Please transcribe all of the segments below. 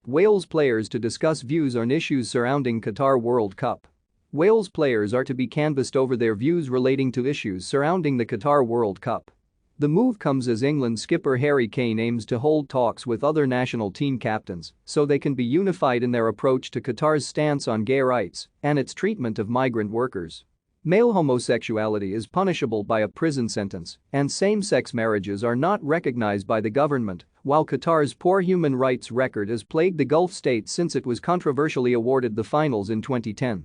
Wales players to discuss views on issues surrounding Qatar World Cup. Wales players are to be canvassed over their views relating to issues surrounding the Qatar World Cup. The move comes as England skipper Harry Kane aims to hold talks with other national team captains so they can be unified in their approach to Qatar's stance on gay rights and its treatment of migrant workers. Male homosexuality is punishable by a prison sentence, and same-sex marriages are not recognized by the government, while Qatar's poor human rights record has plagued the Gulf states since it was controversially awarded the finals in 2010.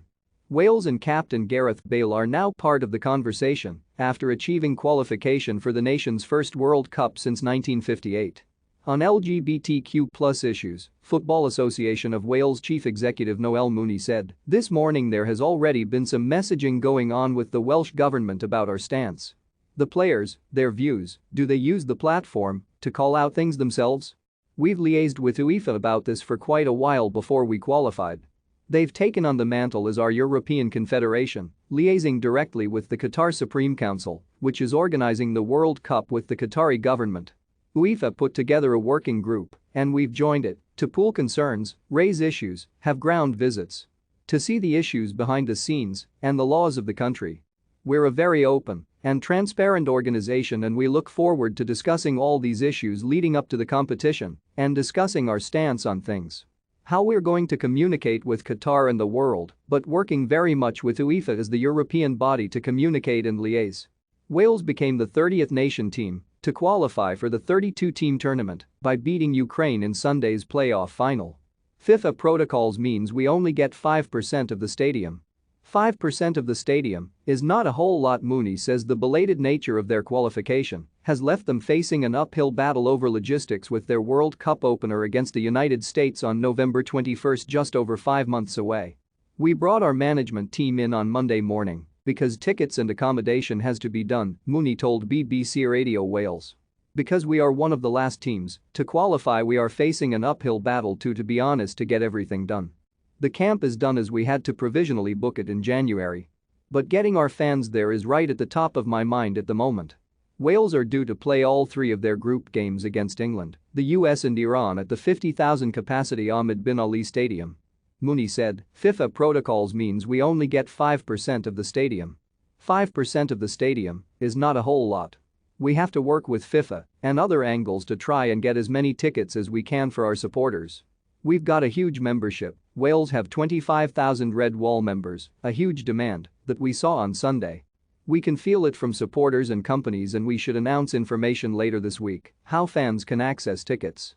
Wales and captain Gareth Bale are now part of the conversation after achieving qualification for the nation's first World Cup since 1958. On LGBTQ+ issues, Football Association of Wales Chief Executive Noel Mooney said, "This morning there has already been some messaging going on with the Welsh government about our stance. The players, their views, do they use the platform to call out things themselves? We've liaised with UEFA about this for quite a while before we qualified. They've taken on the mantle as our European Confederation, liaising directly with the Qatar Supreme Council, which is organizing the World Cup with the Qatari government. UEFA put together a working group, and we've joined it, to pool concerns, raise issues, have ground visits. To see the issues behind the scenes and the laws of the country. We're a very open and transparent organization and we look forward to discussing all these issues leading up to the competition and discussing our stance on things. How we're going to communicate with Qatar and the world, but working very much with UEFA as the European body to communicate and liaise." Wales became the 30th nation team to qualify for the 32-team tournament by beating Ukraine in Sunday's playoff final. FIFA protocols means we only get 5% of the stadium. 5% of the stadium is not a whole lot. Mooney says the belated nature of their qualification has left them facing an uphill battle over logistics with their World Cup opener against the United States on November 21, just over 5 months away. "We brought our management team in on Monday morning because tickets and accommodation has to be done," Mooney told BBC Radio Wales. "Because we are one of the last teams to qualify, we are facing an uphill battle to be honest, to get everything done. The camp is done as we had to provisionally book it in January. But getting our fans there is right at the top of my mind at the moment." Wales are due to play all 3 of their group games against England, the US and Iran at the 50,000 capacity Ahmed bin Ali Stadium. Mooney said, "FIFA protocols means we only get 5% of the stadium. 5% of the stadium is not a whole lot. We have to work with FIFA and other angles to try and get as many tickets as we can for our supporters. We've got a huge membership. Wales have 25,000 Red Wall members, a huge demand that we saw on Sunday. We can feel it from supporters and companies and we should announce information later this week how fans can access tickets."